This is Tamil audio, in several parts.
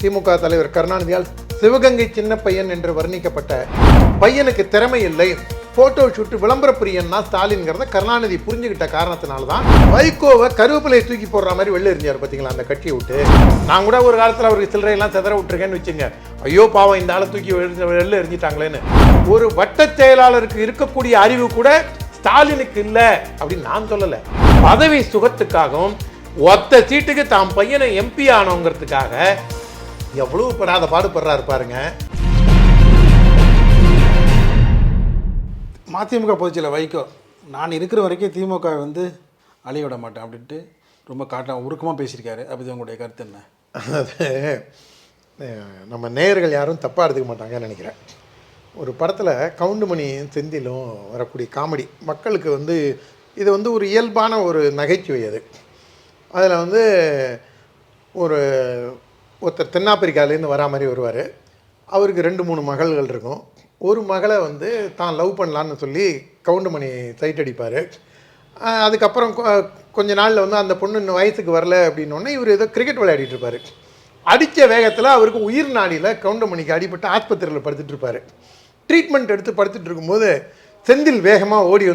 திமுக தலைவர் கருணாநிதியால் சிவகங்கை சின்ன பையன் என்று வர்ணிக்கப்பட்ட பையனுக்கு திறமை இல்லை, போட்டோ ஷூட் விளம்பர பிரியன்னா ஸ்டாலின்ங்கிறத கருணாநிதி புரிஞ்சுக்கிட்ட காரணத்தினால தான் வைகோவை கருவேப்பிலையை தூக்கி போடுற மாதிரி வெளில எரிஞ்சார் பார்த்தீங்களா அந்த கட்சியை விட்டு. நான் கூட ஒரு காலத்தில் அவருக்கு சில்லறையெல்லாம் செதற விட்டுருக்கேன்னு வச்சுங்க, ஐயோ பாவம் இந்த ஆளை தூக்கி வெளில எரிஞ்சிட்டாங்களேன்னு. ஒரு வட்ட செயலாளருக்கு இருக்கக்கூடிய அறிவு கூட ஸ்டாலினுக்கு இல்லை அப்படின்னு நான் சொல்லலை. பதவி சுகத்துக்காகவும் ஒத்த சீட்டுக்கு தாம் பையனை எம்பி ஆனோங்கிறதுக்காக எவ்வளவு படாத பாடுபடுறாரு பாருங்க. மதிமுக பொதுச்செயலாளர் வைகோ, நான் இருக்கிற வரைக்கும் திமுக அழிய விட மாட்டேன் அப்படின்ட்டு ரொம்ப உருக்கமாக பேசியிருக்காரு. அப்படி உங்களுடைய கருத்து என்ன? அது நம்ம நேயர்கள் யாரும் தப்பாக எடுத்துக்க மாட்டாங்கன்னு நினைக்கிறேன். ஒரு படத்தில் கவுண்டுமணி செந்திலும் வரக்கூடிய காமெடி மக்களுக்கு இது ஒரு இயல்பான ஒரு நகைச்சுவை. அதில் ஒருத்தர் தென்னாப்பிரிக்காலேருந்து வரா மாதிரி வருவார். அவருக்கு 2-3 மகள்கள் இருக்கும். ஒரு மகளை தான் லவ் பண்ணலான்னு சொல்லி கவுண்டுமணி சைட் அடிப்பார். அதுக்கப்புறம் கொஞ்ச நாளில் அந்த பொண்ணு இன்னும் வயசுக்கு வரல அப்படின்னோடனே இவர் ஏதோ கிரிக்கெட் விளையாடிட்டு இருப்பார். அடித்த வேகத்தில் அவருக்கு உயிர் நாடியில் கவுண்டுமணிக்கு அடிபட்டு ஆஸ்பத்திரியில் படுத்துட்டு இருப்பார். ட்ரீட்மெண்ட் எடுத்து படுத்துட்டு இருக்கும்போது செந்தில் வேகமாக ஓடி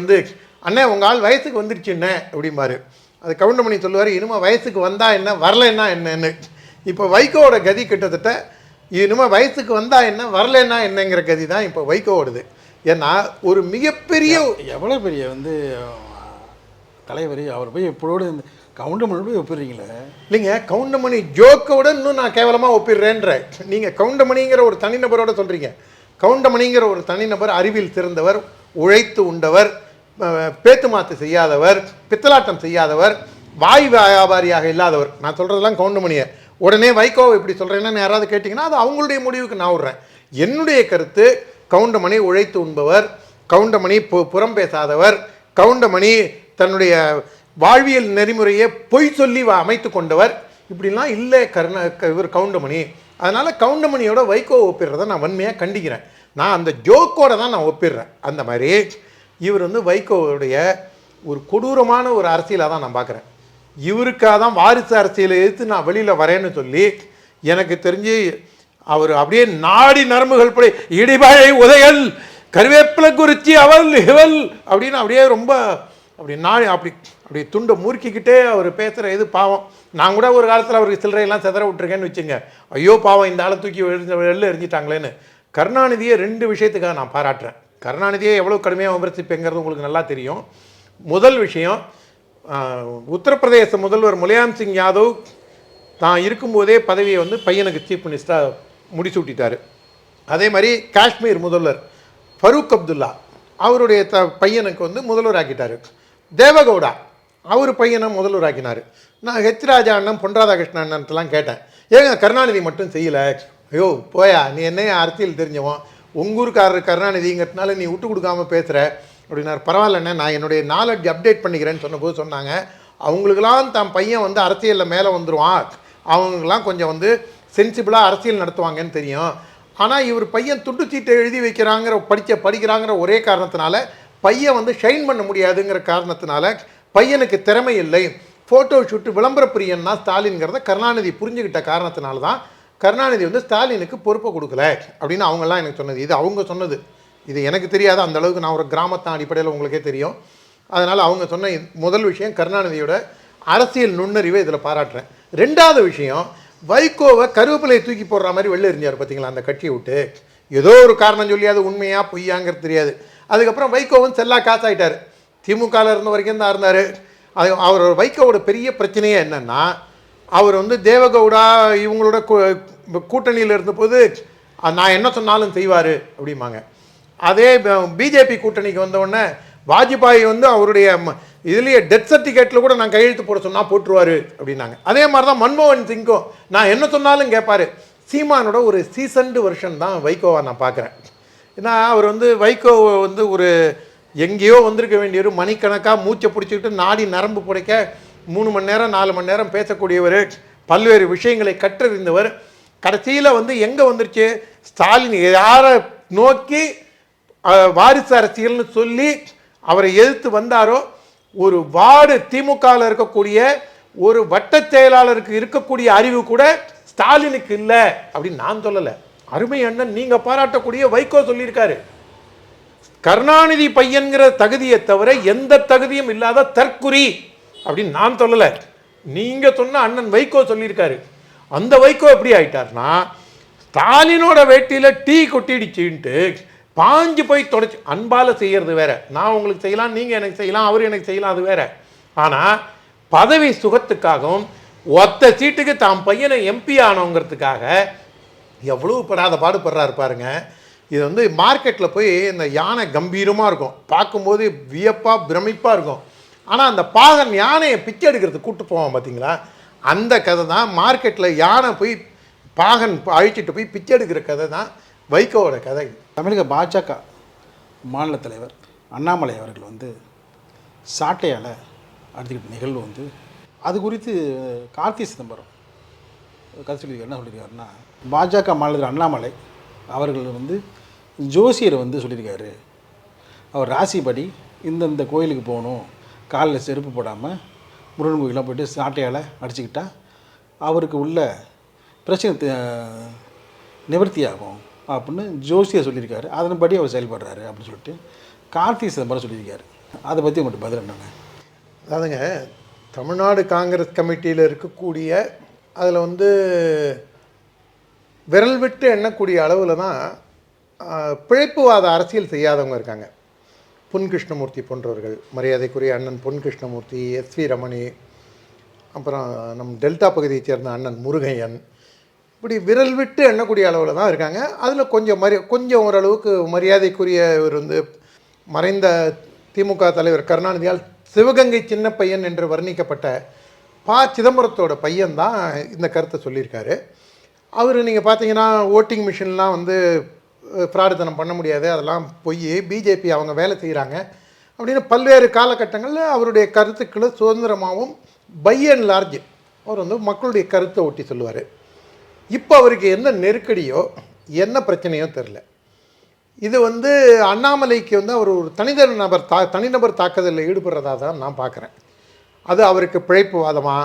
அண்ணே உங்கள் ஆள் வயசுக்கு வந்துருச்சுண்ணே அப்படிம்பாரு. அது கவுண்டமணி சொல்லுவார், இனிமேல் வயசுக்கு வந்தால் என்ன வரலைன்னா என்னன்னு. இப்போ வைகோவோட கதி கிட்டத்தட்ட இனிமேல் வயசுக்கு வந்தால் என்ன வரலைன்னா என்னங்கிற கதி தான் இப்போ வைகோவோடுது. ஏன்னா ஒரு மிகப்பெரிய எவ்வளோ பெரிய தலைவர் அவர் போய் எப்போடு கவுண்டமணி போய் ஒப்பிடுறீங்களே. இல்லைங்க, கவுண்டமணி ஜோக்கோட இன்னும் நான் கேவலமாக ஒப்பிடுறேன்ற. நீங்கள் கவுண்டமணிங்கிற ஒரு தனிநபரோட சொல்கிறீங்க. கவுண்டமணிங்கிற ஒரு தனிநபர் அறிவில் சிறந்தவர், உழைத்து உண்டவர், பேத்துமாத்து செய்யாதவர், பித்தலாட்டம் செய்யாதவர், வாய் வியாபாரியாக இல்லாதவர். நான் சொல்கிறதெல்லாம் கவுண்டமணியை. உடனே வைகோவை இப்படி சொல்கிறேன்னு யாராவது கேட்டிங்கன்னா அது அவங்களுடைய முடிவுக்கு நான் விடுறேன். என்னுடைய கருத்து, கவுண்டமணி உழைத்து உண்பவர், கவுண்டமணி புறம் பேசாதவர், கவுண்டமணி தன்னுடைய வாழ்வியல் நெறிமுறையை பொய் சொல்லி அமைத்து கொண்டவர், இப்படிலாம் இல்லை இவர் கவுண்டமணி. அதனால் கவுண்டமணியோட வைகோ ஒப்பிடுறதை நான் வன்மையாக கண்டிக்கிறேன். நான் அந்த ஜோக்கோட தான் நான் ஒப்பிடுறேன். அந்த மாதிரி இவர் வைகோவுடைய ஒரு கொடூரமான ஒரு அரசியலாக தான் நான் பார்க்குறேன். இவருக்காக தான் வாரிசு அரசியலை எதிர்த்து நான் வெளியில் வரேன்னு சொல்லி எனக்கு தெரிஞ்சு அவர் அப்படியே நாடி நரம்புகள் படி இடிபாழை உதையல் கருவேப்பிலை குறிச்சி அவள் இவள் அப்படின்னு அப்படியே ரொம்ப அப்படி துண்டை முறுக்கிக்கிட்டே அவர் பேசுகிற இது பாவம். நான் கூட ஒரு காலத்தில் அவருக்கு சில்லறையெல்லாம் செதற விட்டுருக்கேன்னு வச்சுங்க, ஐயோ பாவம் இந்த ஆளை தூக்கி வெளில எரிஞ்சிட்டாங்களேன்னு. கருணாநிதியை 2 விஷயத்துக்காக நான் பாராட்டுறேன். கருணாநிதியை எவ்வளோ கடுமையாக விமர்சிப்பேங்கிறது உங்களுக்கு நல்லா தெரியும். முதல் விஷயம், உத்தரப்பிரதேச முதல்வர் முலாயம் சிங் யாதவ் தான் இருக்கும்போதே பதவியை பையனுக்கு சீஃப் மினிஸ்டராக முடிசூட்டிட்டார். அதே மாதிரி காஷ்மீர் முதல்வர் ஃபரூக் அப்துல்லா அவருடைய பையனுக்கு முதல்வர் ஆக்கிட்டார். தேவகவுடா அவர் பையனை முதல்வர் ஆக்கினார். நான் ஹெச் ராஜா அண்ணன், பொன் ராதாகிருஷ்ணன் அண்ணன்ட்டெல்லாம் கேட்டேன், ஏங்க கருணாநிதி மட்டும் செய்யலை? ஐயோ போயா, நீ என்ன அரசியல் தெரிஞ்சவன், உங்கூருக்காரர் கருணாநிதிங்கிறதுனால நீ விட்டு கொடுக்காமல் பேசுகிற அப்படின்னாரு. பரவாயில்லண்ணே, நான் என்னுடைய நாலேஜ் அப்டேட் பண்ணிக்கிறேன்னு சொன்னபோது சொன்னாங்க, அவங்களுக்கெல்லாம் தான் பையன் அரசியலில் மேலே வந்துடுவான், அவங்களுக்கெல்லாம் கொஞ்சம் சென்சிபிளாக அரசியல் நடத்துவாங்கன்னு தெரியும். ஆனால் இவர் பையன் துண்டு சீட்டை எழுதி படிக்கிறாங்கிற ஒரே காரணத்தினால பையன் ஷைன் பண்ண முடியாதுங்கிற காரணத்தினால பையனுக்கு திறமை இல்லை, ஃபோட்டோ ஷூட்டு விளம்பர பிரியன்னா ஸ்டாலின்ங்கிறத கருணாநிதி புரிஞ்சுக்கிட்ட காரணத்தினால தான் கருணாநிதி ஸ்டாலினுக்கு பொறுப்பை கொடுக்கல அப்படின்னு அவங்கெல்லாம் எனக்கு சொன்னது. இது அவங்க சொன்னது, இது எனக்கு தெரியாது. அந்த அளவுக்கு நான் ஒரு கிராமத்தான் அடிப்படையில் உங்களுக்கே தெரியும். அதனால் அவங்க சொன்ன முதல் விஷயம், கருணாநிதியோட அரசியல் நுண்ணறிவை இதில் பாராட்டுறேன். 2வது விஷயம், வைகோவை கருவேப்பிலையை தூக்கி போடுற மாதிரி வெளில எரிஞ்சார் பார்த்தீங்களா அந்த கட்சியை விட்டு. ஏதோ ஒரு காரணம் சொல்லி அது உண்மையாக பொய்யாங்கிறது தெரியாது. அதுக்கப்புறம் வைகோவும் செல்லா காசாயிட்டார். திமுகவில் இருந்த வரைக்கும் தான் இருந்தார். அவர் வைகோவோட பெரிய பிரச்சனையே என்னென்னா, அவர் தேவகவுடா இவங்களோட கூட்டணியில் இருந்தபோது நான் என்ன சொன்னாலும் செய்வார் அப்படிம்பாங்க. அதே பிஜேபி கூட்டணிக்கு வந்தவுடனே வாஜ்பாய் அவருடைய இதுலேயே டெத் சர்டிஃபிகேட்டில் கூட நான் கையெழுத்து போட சொன்னால் போட்டுருவார் அப்படின்னாங்க. அதே மாதிரி தான் மன்மோகன் சிங்கும் நான் என்ன சொன்னாலும் கேட்பார். சீமானோட ஒரு சீசன்டு வெர்ஷன் தான் வைகோவை நான் பார்க்குறேன். ஏன்னா அவர் வைகோ ஒரு எங்கேயோ வந்திருக்க வேண்டியவர், மணிக்கணக்காக மூச்சை பிடிச்சிக்கிட்டு நாடி நரம்பு புடைக்க 3 மணி நேரம் 4 மணி நேரம் பேசக்கூடியவர், பல்வேறு விஷயங்களை கற்றறிந்தவர். கடைசியில் எங்கே வந்துருச்சு, ஸ்டாலின் யாரை நோக்கி வாரிசு அரசியல்னு சொல்லி அவரை எதிர்த்து வந்தாரோ, ஒரு வார்டு திமுகவில் இருக்கக்கூடிய ஒரு வட்ட செயலாளருக்கு இருக்கக்கூடிய அறிவு கூட ஸ்டாலினுக்கு இல்லை அப்படின்னு நான் சொல்லலை. அருமை அண்ணன் நீங்கள் பாராட்டக்கூடிய வைகோ சொல்லியிருக்காரு. கருணாநிதி பையன்கிற தகுதியை தவிர எந்த தகுதியும் இல்லாத தற்குறி அப்படின்னு நான் சொல்லலை. நீங்கள் சொன்ன அண்ணன் வைகோ சொல்லியிருக்காரு. அந்த வைகோ எப்படி ஆயிட்டார்னா, ஸ்டாலினோட வேட்டியில் டீ கொட்டிடுச்சுன்ட்டு பாஞ்சு போய் தொடச்சி அன்பால் செய்கிறது வேற. நான் உங்களுக்கு செய்யலாம், நீங்கள் எனக்கு செய்யலாம், அவர் எனக்கு செய்யலாம், அது வேற. ஆனால் பதவி சுகத்துக்காகவும் ஒத்த சீட்டுக்கு தாம் பையனை எம்பி ஆனவங்கிறதுக்காக எவ்வளோ படாத பாடுபடுறாரு பாருங்க. இது வந்து மார்க்கெட்டில் போய் இந்த யானை கம்பீரமாக இருக்கும், பார்க்கும்போது வியப்பாக பிரமிப்பாக இருக்கும். ஆனால் அந்த பாகன் யானையை பிச்சை எடுக்கிறதுக்கு கூப்பிட்டு போவான் பார்த்தீங்களா, அந்த கதை தான் மார்க்கெட்டில் யானை போய் பாகன் அழிச்சிட்டு போய் பிச்சை எடுக்கிற கதை தான் வைகோவோட கதை. தமிழக பாஜக மாநில தலைவர் அண்ணாமலை அவர்கள் வந்து சாட்டையால் அடித்துக்கிட்ட நிகழ்வு வந்து அது குறித்து கார்த்தி சிதம்பரம் கதை சொல்லியிருக்காரு. என்ன சொல்லியிருக்காருன்னா, பாஜக மாநில அண்ணாமலை அவர்கள் வந்து ஜோசியரை வந்து சொல்லியிருக்காரு, அவர் ராசிப்படி இந்தந்த கோயிலுக்கு போகணும், காலில் செருப்பு போடாமல் முருகன் கோயிலெலாம் போய்ட்டு சாட்டையால் அடிச்சுக்கிட்டா அவருக்கு உள்ள பிரச்சனை நிவர்த்தி ஆகும் அப்படின்னு ஜோசியர் சொல்லியிருக்காரு. அதன்படி அவர் செயல்படுறாரு அப்படின்னு சொல்லிட்டு கார்த்தி சிதம்பரம் சொல்லியிருக்காரு. அதை பற்றி உங்கள்கிட்ட பதில் என்னங்க? அதாவதுங்க, தமிழ்நாடு காங்கிரஸ் கமிட்டியில் இருக்கக்கூடிய அதில் வந்து விரல் விட்டு எண்ணக்கூடிய அளவில் தான் பிழைப்புவாத அரசியல் செய்யாதவங்க இருக்காங்க. பொன் கிருஷ்ணமூர்த்தி போன்றவர்கள், மரியாதைக்குரிய அண்ணன் பொன் கிருஷ்ணமூர்த்தி, எஸ்வி ரமணி, அப்புறம் நம் டெல்டா பகுதியைச் சேர்ந்த அண்ணன் முருகையன், இப்படி விரல் விட்டு எண்ணக்கூடிய அளவில் தான் இருக்காங்க. அதில் கொஞ்சம் ஓரளவுக்கு மரியாதைக்குரிய இவர் வந்து மறைந்த திமுக தலைவர் கருணாநிதியால் சிவகங்கை சின்ன பையன் என்று வர்ணிக்கப்பட்ட சிதம்பரத்தோட பையன்தான் இந்த கருத்தை சொல்லியிருக்காரு. அவர் நீங்கள் பார்த்தீங்கன்னா ஓட்டிங் மிஷின்லாம் வந்து ஃப்ராடுத்தனம் பண்ண முடியாது, அதெல்லாம் பொய், பிஜேபி அவங்க வேலை செய்கிறாங்க அப்படின்னு பல்வேறு காலகட்டங்களில் அவருடைய கருத்துக்களை சுதந்திரமாகவும் பை அண்ட் லார்ஜ் அவர் வந்து மக்களுடைய கருத்தை ஒட்டி சொல்லுவார். இப்போ அவருக்கு என்ன நெருக்கடியோ என்ன பிரச்சனையோ தெரில. இது வந்து அண்ணாமலைக்கு வந்து அவர் ஒரு தனிநபர் தாக்குதலில் ஈடுபடுறதா தான் நான் பார்க்குறேன். அது அவருக்கு பிழைப்புவாதமா,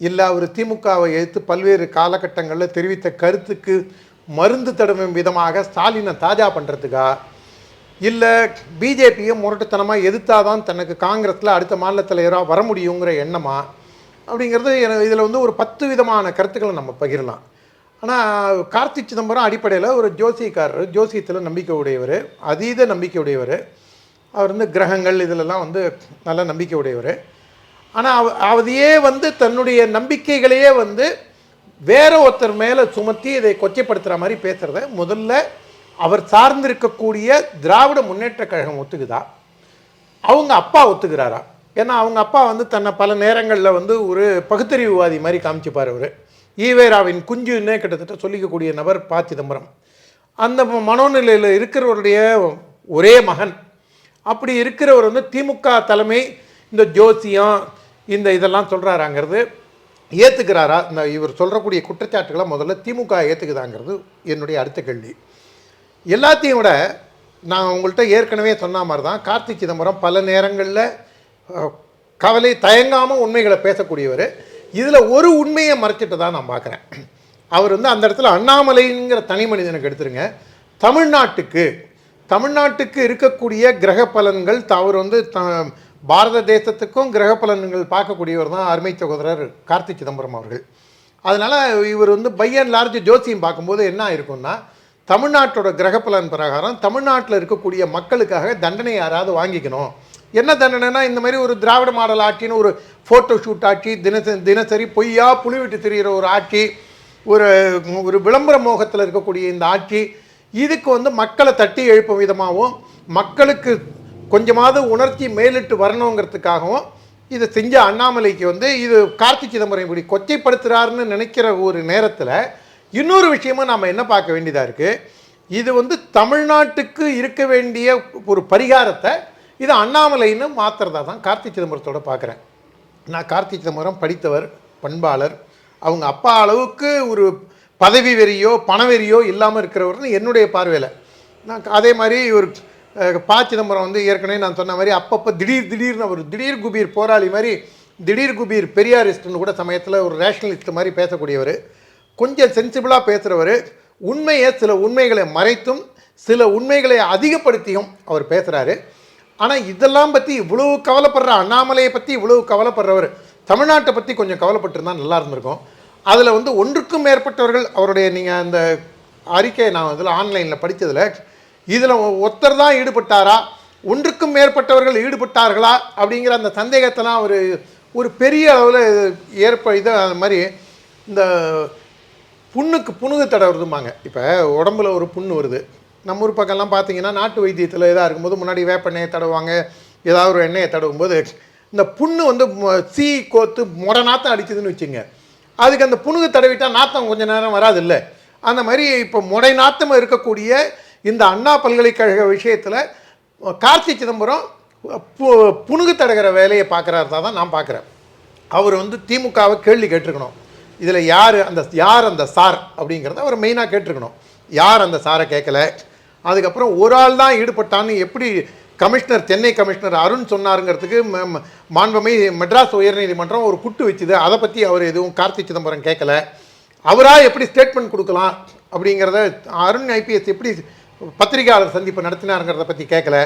இல்லை அவர் திமுகவை எதிர்த்து பல்வேறு காலகட்டங்களில் தெரிவித்த கருத்துக்கு மருந்து தடவும் விதமாக ஸ்டாலினை தாஜா பண்ணுறதுக்கா, இல்லை பிஜேபியை முரட்டுத்தனமாக எதிர்த்தாதான் தனக்கு காங்கிரஸில் அடுத்த மாநில தலைவராக வர முடியுங்கிற எண்ணமா அப்படிங்கிறது இதில் வந்து ஒரு 10 விதமான கருத்துக்களை நம்ம பகிரலாம். ஆனால் கார்த்தி சிதம்பரம் அடிப்படையில் ஒரு ஜோசியக்காரர், ஜோசியத்தில் நம்பிக்கை உடையவர், அதீத நம்பிக்கை உடையவர். அவர் வந்து கிரகங்கள் இதிலெல்லாம் வந்து நல்ல நம்பிக்கை உடையவர். ஆனால் அதையே வந்து தன்னுடைய நம்பிக்கைகளையே வந்து வேற ஒருத்தர் மேலே சுமத்தி இதை கொச்சைப்படுத்துகிற மாதிரி பேசுகிறத முதல்ல அவர் சார்ந்திருக்கக்கூடிய திராவிட முன்னேற்ற கழகம் ஒத்துக்குதா, அவங்க அப்பா ஒத்துக்கிறாரா? ஏன்னா அவங்க அப்பா வந்து தன்னை பல நேரங்களில் வந்து ஒரு பகுத்தறிவுவாதி மாதிரி காமிச்சுப்பார். அவர் ஈவேராவின் குஞ்சுன்னே கிட்டத்தட்ட சொல்லிக்கக்கூடிய நபர் சிதம்பரம். அந்த மனோநிலையில் இருக்கிறவருடைய ஒரே மகன். அப்படி இருக்கிறவர் வந்து திமுக தலைமை இந்த ஜோசியம் இந்த இதெல்லாம் சொல்கிறாராங்கிறது ஏற்றுக்கிறாரா? இந்த இவர் சொல்கிறக்கூடிய குற்றச்சாட்டுகளை முதல்ல திமுக ஏற்றுக்குதாங்கிறது என்னுடைய அடுத்த கேள்வி. எல்லாத்தையும் விட நான் உங்கள்கிட்ட ஏற்கனவே சொன்ன மாதிரி தான் கார்த்தி சிதம்பரம் பல நேரங்களில் கவலை தயங்காமல் உண்மைகளை பேசக்கூடியவர். இதில் ஒரு உண்மையை மறைச்சிட்டு தான் நான் பார்க்குறேன். அவர் வந்து அந்த இடத்துல அண்ணாமலைங்கிற தனி மனிதனுக்கு எடுத்துருங்க, தமிழ்நாட்டுக்கு இருக்கக்கூடிய கிரக பலன்கள் அவர் வந்து பாரத தேசத்துக்கும் கிரக பலன்கள் பார்க்கக்கூடியவர் தான் அருமை சகோதரர் கார்த்தி சிதம்பரம் அவர்கள். அதனால் இவர் வந்து பை அண்ட் லார்ஜ் ஜோசியம் பார்க்கும்போது என்ன இருக்குன்னா, தமிழ்நாட்டோட கிரக பலன் பிரகாரம் தமிழ்நாட்டில் இருக்கக்கூடிய மக்களுக்காக தண்டனை யாராவது வாங்கிக்கணும். என்ன தண்டனைனா, இந்த மாதிரி ஒரு திராவிட மாடல் ஆட்சின்னு ஒரு ஃபோட்டோ ஷூட் ஆட்சி, தினசரி பொய்யா புலி விட்டு திரிகிற ஒரு ஆட்சி, ஒரு விளம்பர மோகத்தில் இருக்கக்கூடிய இந்த ஆட்சி, இதுக்கு வந்து மக்களை தட்டி எழுப்பும் விதமாகவும் மக்களுக்கு கொஞ்சமாவது உணர்ச்சி மேலிட்டு வரணுங்கிறதுக்காகவும் இதை செஞ்ச அண்ணாமலைக்கு வந்து இது கார்த்தி சிதம்பரம் இப்படி கொச்சைப்படுத்துகிறாருன்னு நினைக்கிற ஒரு நேரத்தில் இன்னொரு விஷயமும் நாம் என்ன பார்க்க வேண்டியதாக இருக்குது. இது வந்து தமிழ்நாட்டுக்கு இருக்க வேண்டிய ஒரு பரிகாரத்தை இது அண்ணாமலைன்னு மாற்றுறதா தான் கார்த்தி சிதம்பரத்தோட பார்க்குறேன். நான் கார்த்தி சிதம்பரம் படித்தவர், பண்பாளர், அவங்க அப்பா அளவுக்கு ஒரு பதவி வெறியோ பணவெறியோ இல்லாமல் இருக்கிறவர்னு என்னுடைய பார்வையில். நான் அதே மாதிரி ஒரு சிதம்பரம் வந்து ஏற்கனவே நான் சொன்ன மாதிரி அப்பப்போ திடீர்னு ஒரு திடீர் குபீர் போராளி மாதிரி, திடீர் குபீர் பெரியாரிஸ்ட்னு கூட சமயத்தில் ஒரு ரேஷனலிஸ்ட் மாதிரி பேசக்கூடியவர். கொஞ்சம் சென்சிபிளாக பேசுகிறவர், சில உண்மைகளை மறைத்தும் சில உண்மைகளை அதிகப்படுத்தியும் அவர் பேசுகிறாரு. ஆனால் இதெல்லாம் பற்றி இவ்வளவு கவலைப்படுற அண்ணாமலையை பற்றி இவ்வளவு கவலைப்படுறவர் தமிழ்நாட்டை பற்றி கொஞ்சம் கவலைப்பட்டிருந்தால் நல்லா இருந்திருக்கும். அதில் வந்து ஒன்றுக்கும் மேற்பட்டவர்கள் அவருடைய நீங்கள் அந்த அறிக்கையை நான் அதில் ஆன்லைனில் படித்ததில் இதில் ஒருத்தர் தான் ஈடுபட்டாரா, ஒன்றுக்கும் மேற்பட்டவர்கள் ஈடுபட்டார்களா அப்படிங்கிற அந்த சந்தேகத்தெல்லாம் அவர் ஒரு பெரிய அளவில் இது அது மாதிரி இந்த புண்ணுக்கு தடவுறதுமாங்க. இப்போ உடம்புல ஒரு புண்ணு வருது, நம்ம ஊர் பக்கம்லாம் பார்த்தீங்கன்னா நாட்டு வைத்தியத்தில் இதாக இருக்கும்போது முன்னாடி வேப்பெண்ணெயை தடவுவாங்க, ஏதாவது ஒரு எண்ணெயை தடவும்போது இந்த புண்ணு வந்து சீ கோத்து நாத்தம் அடிக்குதுன்னு வச்சுங்க, அதுக்கு அந்த புணுகு தடவிட்டால் நாத்தம் கொஞ்சம் நேரம் வராது இல்லை. அந்த மாதிரி இப்போ நாத்தமாக இருக்கக்கூடிய இந்த அண்ணா பல்கலைக்கழக விஷயத்தில் கார்த்தி சிதம்பரம் புணுகு தடகிற வேலையை பார்க்குறாரு தான் நான் பார்க்குறேன். அவர் வந்து திமுகவை கேள்வி கேட்டிருக்கணும், இதில் யார் அந்த சார் அப்படிங்கிறத அவர் மெயினாக கேட்டிருக்கணும். யார் அந்த சாரை கேட்கல. அதுக்கப்புறம் ஒரு ஆள் தான் ஈடுபட்டான்னு எப்படி சென்னை கமிஷனர் அருண் சொன்னாருங்கிறதுக்கு மாண்புமை மெட்ராஸ் உயர்நீதிமன்றம் ஒரு குட்டு வச்சுது. அதை பற்றி அவர் எதுவும் கார்த்தி சிதம்பரம் கேட்கல. அவராக எப்படி ஸ்டேட்மெண்ட் கொடுக்கலாம் அப்படிங்கிறத அருண் ஐபிஎஸ் எப்படி பத்திரிகையாளர் சந்திப்பு நடத்தினாருங்கிறத பற்றி கேட்கல.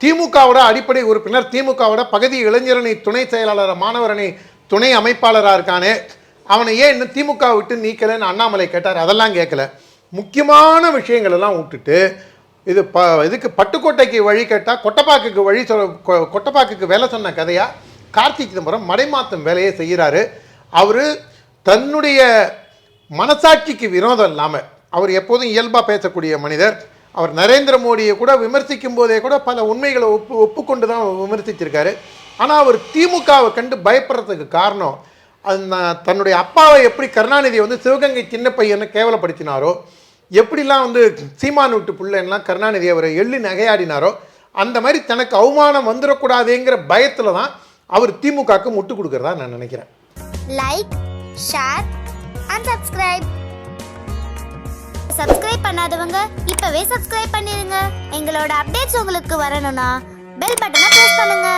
திமுகவோட அடிப்படை உறுப்பினர், திமுகவோட பகுதி இளைஞரணி துணை செயலாளர், மாணவரணி துணை அமைப்பாளராக இருக்கானே, அவனை ஏன் இன்னும் திமுக விட்டு நீக்கலைன்னு அண்ணாமலை கேட்டார். அதெல்லாம் கேட்கல. முக்கியமான விஷயங்கள் எல்லாம் விட்டுட்டு இதுக்கு பட்டுக்கோட்டைக்கு வழி கேட்டால் கொட்டப்பாக்குக்கு வேலை சொன்ன கதையாக கார்த்தி சிதம்பரம் மடைமாத்தம் வேலையை செய்கிறாரு. அவர் தன்னுடைய மனசாட்சிக்கு விரோதம் இல்லாமல், அவர் எப்போதும் இயல்பாக பேசக்கூடிய மனிதர். அவர் நரேந்திர மோடியை கூட விமர்சிக்கும் போதே கூட பல உண்மைகளை ஒப்புக்கொண்டு தான் விமர்சிச்சிருக்காரு. ஆனால் அவர் திமுகவை கண்டு பயப்படுறதுக்கு காரணம், தன்னுடைய அப்பாவை எப்படி கருணாநிதியை வந்து சிவகங்கை சின்ன பையனை கேவலப்படுத்தினாரோ, எப்படிலாம் வந்து சீமான் விட்டு பிள்ளைலாம் கருணாநிதி அவரை எள்ளி நகையாடினாரோ, அந்த மாதிரி தனக்கு அவமானம் வந்துடக்கூடாதுங்கிற பயத்தில் தான் அவர் திமுகவுக்கு முட்டு கொடுக்கறதா நான் நினைக்கிறேன். லைக், ஷேர் அண்ட் சப்ஸ்கிரைப் பண்ணாதவங்க இப்பவே சப்ஸ்கிரைப் பண்ணிருங்க. எங்களோட அப்டேட்ஸ் உங்களுக்கு வரணும்னா பெல் பட்டனை பிரஸ் பண்ணுங்க.